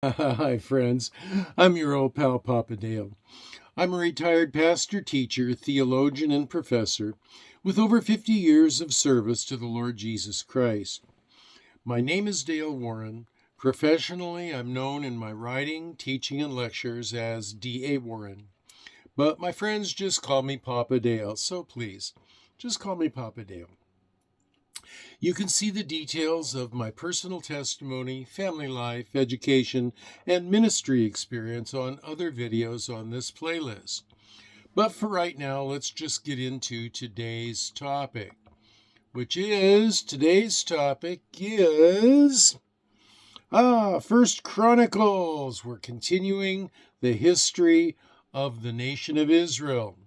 Hi, friends. I'm your old pal, Papa Dale. I'm a retired pastor, teacher, theologian, and professor with over 50 years of service to the Lord Jesus Christ. My name is Dale Warren. Professionally, I'm known in my writing, teaching, and lectures as D.A. Warren. But my friends just call me Papa Dale, so please, just call me Papa Dale. You can see the details of my personal testimony, family life, education, and ministry experience on other videos on this playlist. But for right now, let's just get into today's topic, today's topic is First Chronicles. We're continuing the history of the nation of Israel.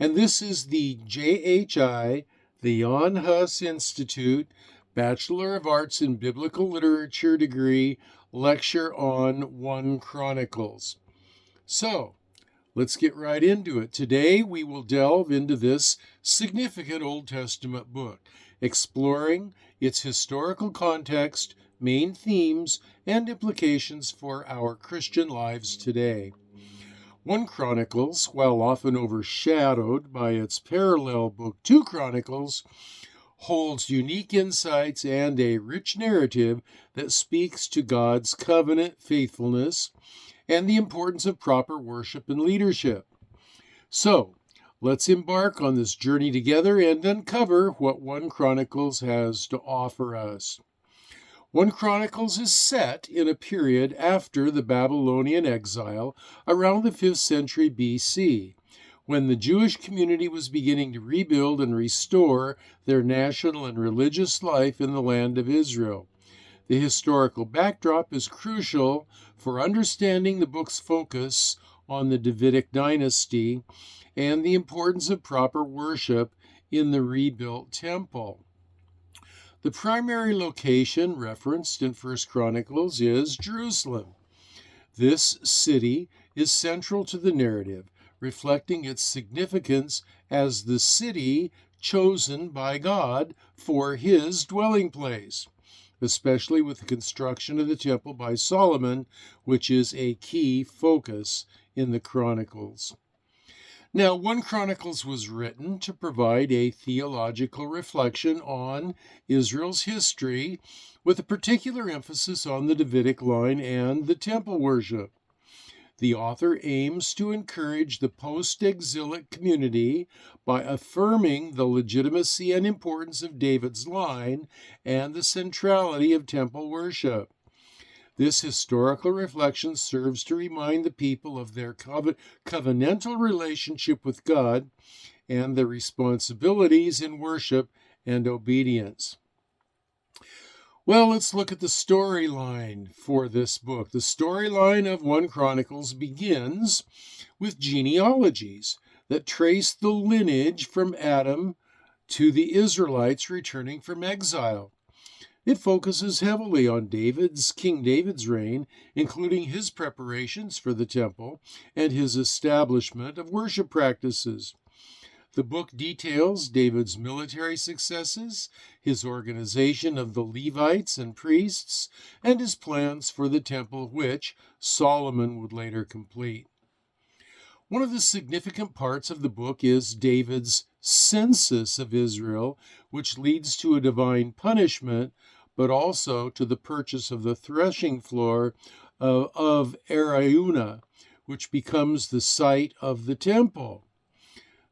And this is the JHI, the Jan Hus Institute Bachelor of Arts in Biblical Literature degree lecture on 1 Chronicles. So, let's get right into it. Today we will delve into this significant Old Testament book, exploring its historical context, main themes, and implications for our Christian lives today. 1 Chronicles, while often overshadowed by its parallel book 2 Chronicles, holds unique insights and a rich narrative that speaks to God's covenant faithfulness and the importance of proper worship and leadership. So, let's embark on this journey together and uncover what 1 Chronicles has to offer us. 1 Chronicles is set in a period after the Babylonian exile around the 5th century BC, when the Jewish community was beginning to rebuild and restore their national and religious life in the land of Israel. The historical backdrop is crucial for understanding the book's focus on the Davidic dynasty and the importance of proper worship in the rebuilt temple. The primary location referenced in 1 Chronicles is Jerusalem. This city is central to the narrative, reflecting its significance as the city chosen by God for his dwelling place, especially with the construction of the temple by Solomon, which is a key focus in the Chronicles. Now, 1 Chronicles was written to provide a theological reflection on Israel's history, with a particular emphasis on the Davidic line and the temple worship. The author aims to encourage the post-exilic community by affirming the legitimacy and importance of David's line and the centrality of temple worship. This historical reflection serves to remind the people of their covenantal relationship with God and their responsibilities in worship and obedience. Well, let's look at the storyline for this book. The storyline of 1 Chronicles begins with genealogies that trace the lineage from Adam to the Israelites returning from exile. It focuses heavily on King David's reign, including his preparations for the temple and his establishment of worship practices. The book details David's military successes, his organization of the Levites and priests, and his plans for the temple, which Solomon would later complete. One of the significant parts of the book is David's census of Israel, which leads to a divine punishment, but also to the purchase of the threshing floor of Araunah, which becomes the site of the temple.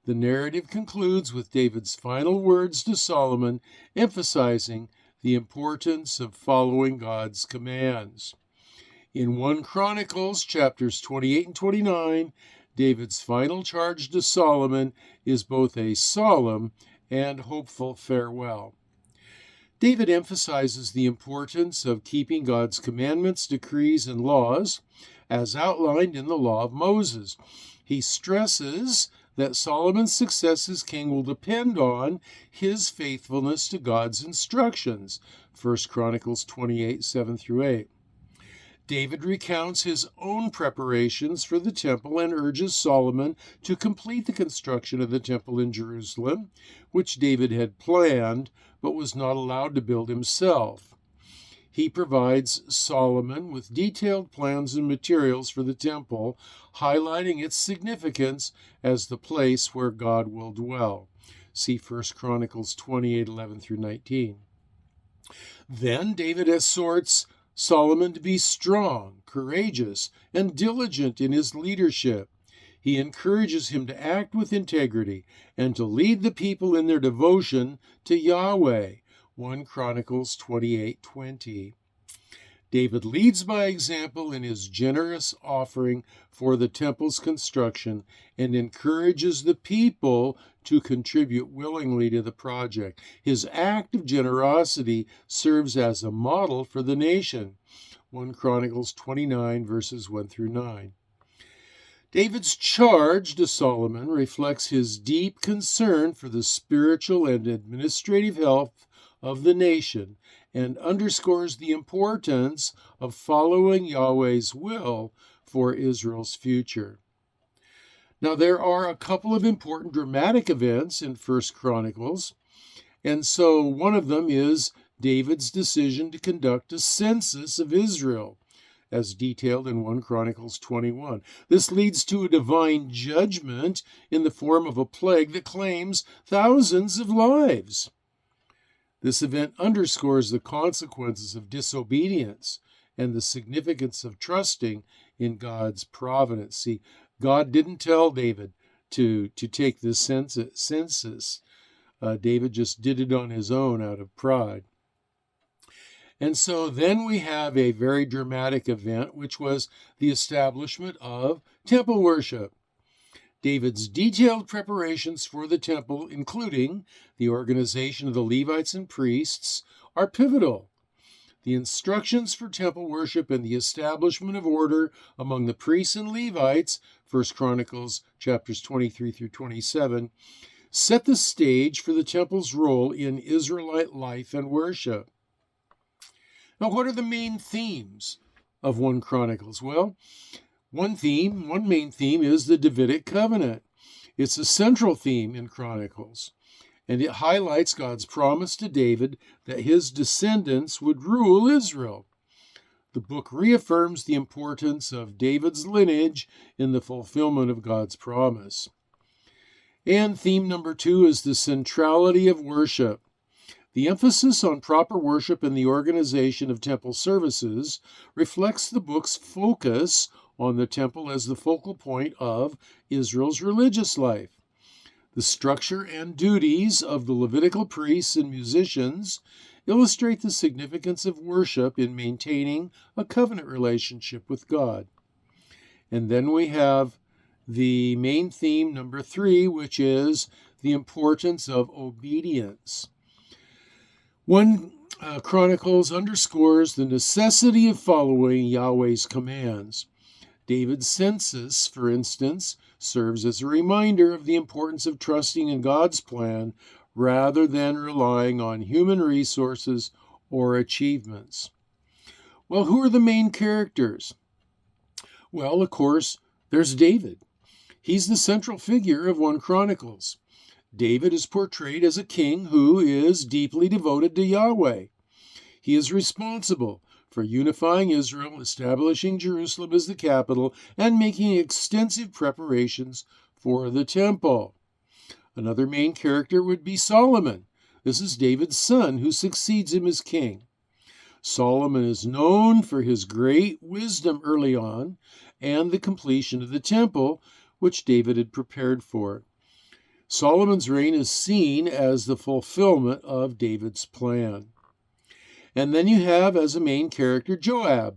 The narrative concludes with David's final words to Solomon, emphasizing the importance of following God's commands. In 1 Chronicles, chapters 28 and 29, David's final charge to Solomon is both a solemn and hopeful farewell. David emphasizes the importance of keeping God's commandments, decrees, and laws, as outlined in the Law of Moses. He stresses that Solomon's success as king will depend on his faithfulness to God's instructions, 1 Chronicles 28, 7 through 8. David recounts his own preparations for the temple and urges Solomon to complete the construction of the temple in Jerusalem, which David had planned but was not allowed to build himself. he provides Solomon with detailed plans and materials for the temple, highlighting its significance as the place where God will dwell. See 1 Chronicles 28:11 through 19. Then David exhorts Solomon to be strong, courageous, and diligent in his leadership. He encourages him to act with integrity and to lead the people in their devotion to Yahweh. 1 Chronicles 28:20. David leads by example in his generous offering for the temple's construction and encourages the people to contribute willingly to the project. His act of generosity serves as a model for the nation. 1 Chronicles 29, verses 1 through 9. David's charge to Solomon reflects his deep concern for the spiritual and administrative health of the nation and underscores the importance of following Yahweh's will for Israel's future. Now, there are a couple of important dramatic events in 1 Chronicles, and so one of them is David's decision to conduct a census of Israel, as detailed in 1 Chronicles 21. This leads to a divine judgment in the form of a plague that claims thousands of lives. This event underscores the consequences of disobedience and the significance of trusting in God's providence. See, God didn't tell David to take this census. David just did it on his own out of pride. And so then we have a very dramatic event, which was the establishment of temple worship. David's detailed preparations for the temple, including the organization of the Levites and priests, are pivotal. The instructions for temple worship and the establishment of order among the priests and Levites, 1 Chronicles chapters 23 through 27, set the stage for the temple's role in Israelite life and worship. Now, what are the main themes of 1 Chronicles? Well, one main theme is the Davidic covenant. It's a central theme in Chronicles, and it highlights God's promise to David that his descendants would rule Israel. The book reaffirms the importance of David's lineage in the fulfillment of God's promise. And theme number 2 is the centrality of worship. The emphasis on proper worship and the organization of temple services reflects the book's focus on the temple as the focal point of Israel's religious life. The structure and duties of the Levitical priests and musicians illustrate the significance of worship in maintaining a covenant relationship with God. And then we have the main theme, number 3, which is the importance of obedience. 1 Chronicles underscores the necessity of following Yahweh's commands. David's census, for instance, serves as a reminder of the importance of trusting in God's plan rather than relying on human resources or achievements. Well, who are the main characters? Well, of course, there's David. He's the central figure of 1 Chronicles. David is portrayed as a king who is deeply devoted to Yahweh. He is responsible for unifying Israel, establishing Jerusalem as the capital, and making extensive preparations for the temple. Another main character would be Solomon. This is David's son who succeeds him as king. Solomon is known for his great wisdom early on and the completion of the temple, which David had prepared for. Solomon's reign is seen as the fulfillment of David's plan. And then you have, as a main character, Joab,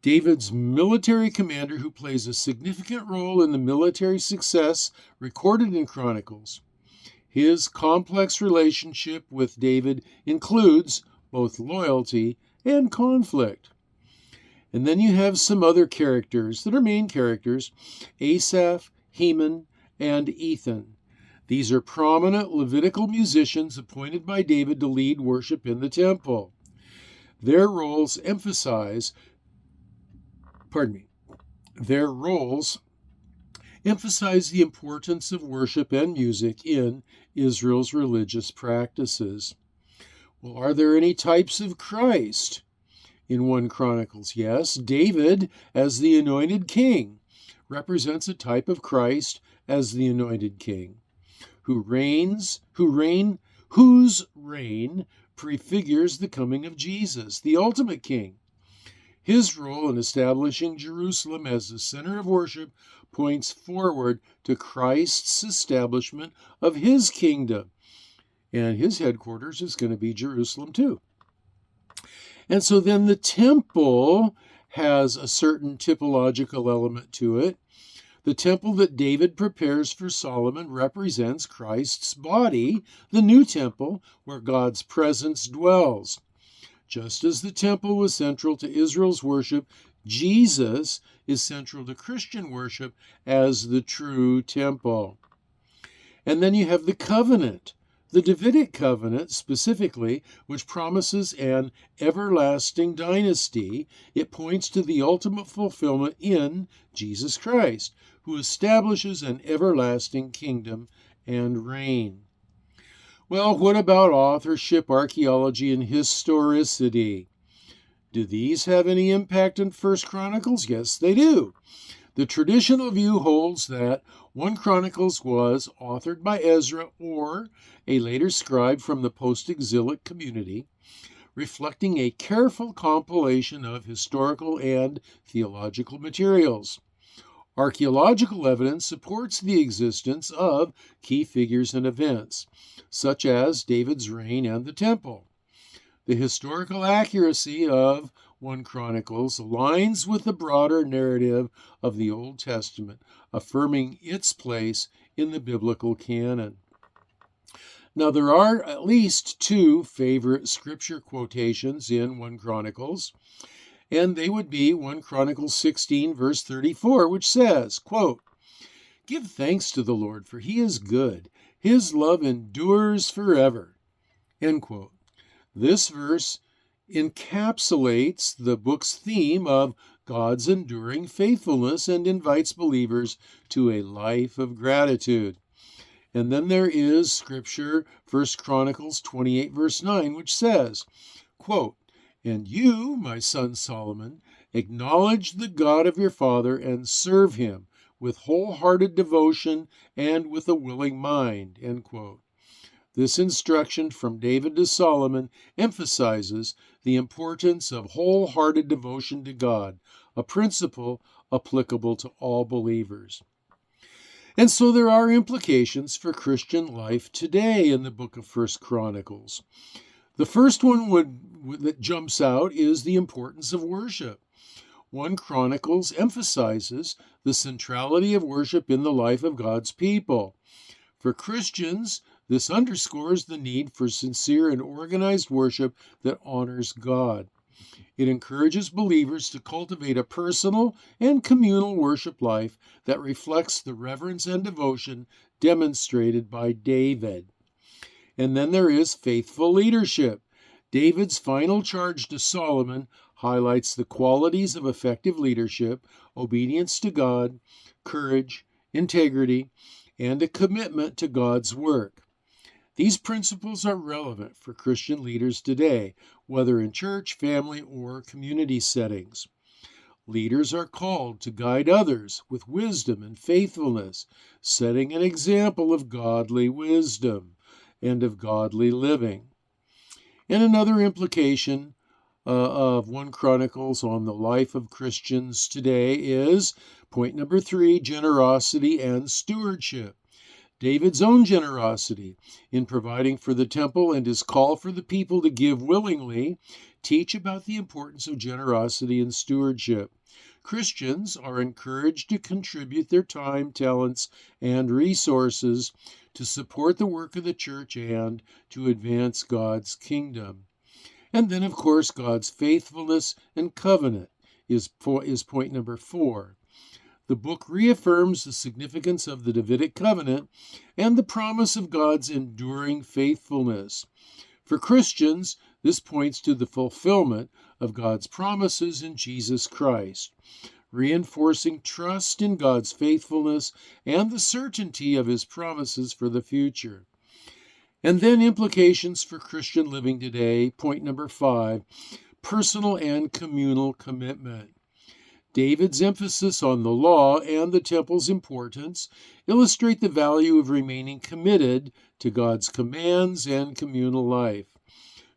David's military commander who plays a significant role in the military success recorded in Chronicles. His complex relationship with David includes both loyalty and conflict. And then you have some other characters that are main characters, Asaph, Heman, and Ethan. These are prominent Levitical musicians appointed by David to lead worship in the temple. Their roles emphasize the importance of worship and music in Israel's religious practices. Well, are there any types of Christ? In 1 Chronicles, yes, David as the anointed king represents a type of Christ as the anointed king, whose reign prefigures the coming of Jesus, the ultimate king. His role in establishing Jerusalem as the center of worship points forward to Christ's establishment of his kingdom. And his headquarters is going to be Jerusalem too. And so then the temple has a certain typological element to it. The temple that David prepares for Solomon represents Christ's body, the new temple where God's presence dwells. Just as the temple was central to Israel's worship, Jesus is central to Christian worship as the true temple. And then you have the covenant, the Davidic covenant specifically, which promises an everlasting dynasty. It points to the ultimate fulfillment in Jesus Christ, who establishes an everlasting kingdom and reign. Well, what about authorship, archaeology, and historicity? Do these have any impact on 1 Chronicles? Yes, they do. The traditional view holds that 1 Chronicles was authored by Ezra or a later scribe from the post-exilic community, reflecting a careful compilation of historical and theological materials. Archaeological evidence supports the existence of key figures and events, such as David's reign and the temple. The historical accuracy of 1 Chronicles aligns with the broader narrative of the Old Testament, affirming its place in the biblical canon. Now, there are at least two favorite scripture quotations in 1 Chronicles, and they would be 1 Chronicles 16, verse 34, which says, quote, "Give thanks to the Lord, for he is good. His love endures forever." End quote. This verse encapsulates the book's theme of God's enduring faithfulness and invites believers to a life of gratitude. And then there is scripture, 1 Chronicles 28, verse 9, which says, quote, "And you, my son Solomon, acknowledge the God of your father and serve him with wholehearted devotion and with a willing mind." End quote. This instruction from David to Solomon emphasizes the importance of wholehearted devotion to God, a principle applicable to all believers. And so there are implications for Christian life today in the book of 1 Chronicles. The first one that jumps out is the importance of worship. 1 Chronicles emphasizes the centrality of worship in the life of God's people. For Christians, this underscores the need for sincere and organized worship that honors God. It encourages believers to cultivate a personal and communal worship life that reflects the reverence and devotion demonstrated by David. And then there is faithful leadership. David's final charge to Solomon highlights the qualities of effective leadership, obedience to God, courage, integrity, and a commitment to God's work. These principles are relevant for Christian leaders today, whether in church, family, or community settings. Leaders are called to guide others with wisdom and faithfulness, setting an example of godly wisdom and of godly living. And another implication of 1 Chronicles on the life of Christians today is point number 3, generosity and stewardship. David's own generosity in providing for the temple and his call for the people to give willingly teach about the importance of generosity and stewardship. Christians are encouraged to contribute their time, talents, and resources to support the work of the church and to advance God's kingdom. And then, of course, God's faithfulness and covenant is point number 4. The book reaffirms the significance of the Davidic covenant and the promise of God's enduring faithfulness. For Christians, this points to the fulfillment of God's promises in Jesus Christ, reinforcing trust in God's faithfulness and the certainty of his promises for the future. And then implications for Christian living today. Point number 5, personal and communal commitment. David's emphasis on the law and the temple's importance illustrate the value of remaining committed to God's commands and communal life.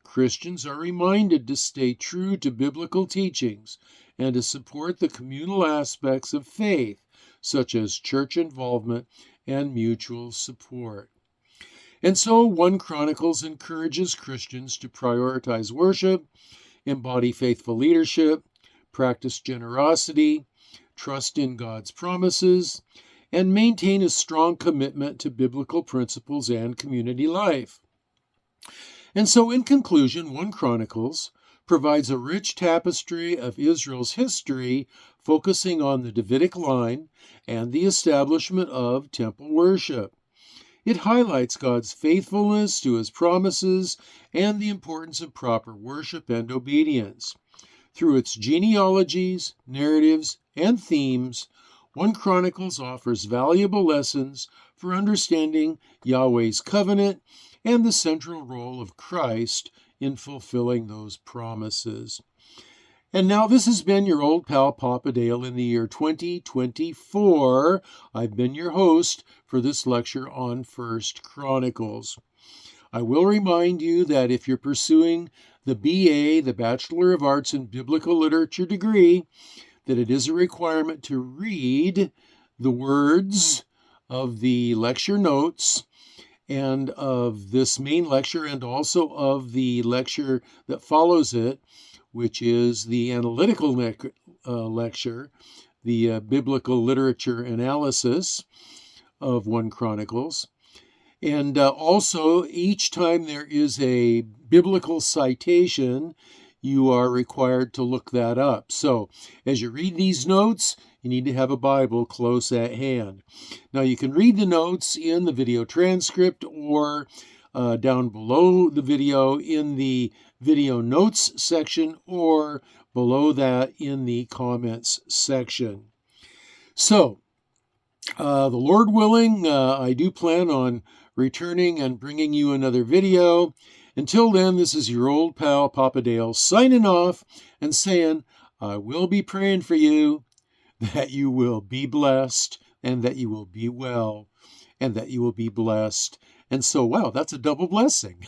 Christians are reminded to stay true to biblical teachings and to support the communal aspects of faith, such as church involvement and mutual support. And so 1 Chronicles encourages Christians to prioritize worship, embody faithful leadership, practice generosity, trust in God's promises, and maintain a strong commitment to biblical principles and community life. And so in conclusion, 1 Chronicles provides a rich tapestry of Israel's history, focusing on the Davidic line and the establishment of temple worship. It highlights God's faithfulness to his promises and the importance of proper worship and obedience. Through its genealogies, narratives, and themes, 1 Chronicles offers valuable lessons for understanding Yahweh's covenant and the central role of Christ in fulfilling those promises. And now this has been your old pal Papa Dale in the year 2024. I've been your host for this lecture on 1 Chronicles. I will remind you that if you're pursuing the BA, the Bachelor of Arts in Biblical Literature degree, that it is a requirement to read the words of the lecture notes and of this main lecture and also of the lecture that follows it, which is the analytical lecture, the biblical literature analysis of 1 Chronicles. And also, each time there is a biblical citation, you are required to look that up. So, as you read these notes, you need to have a Bible close at hand. Now, you can read the notes in the video transcript or down below the video in the video notes section or below that in the comments section. So, the Lord willing, I do plan on returning and bringing you another video. Until then, this is your old pal Papa Dale signing off and saying, I will be praying for you, that you will be blessed and that you will be well and that you will be blessed. And so, wow, that's a double blessing.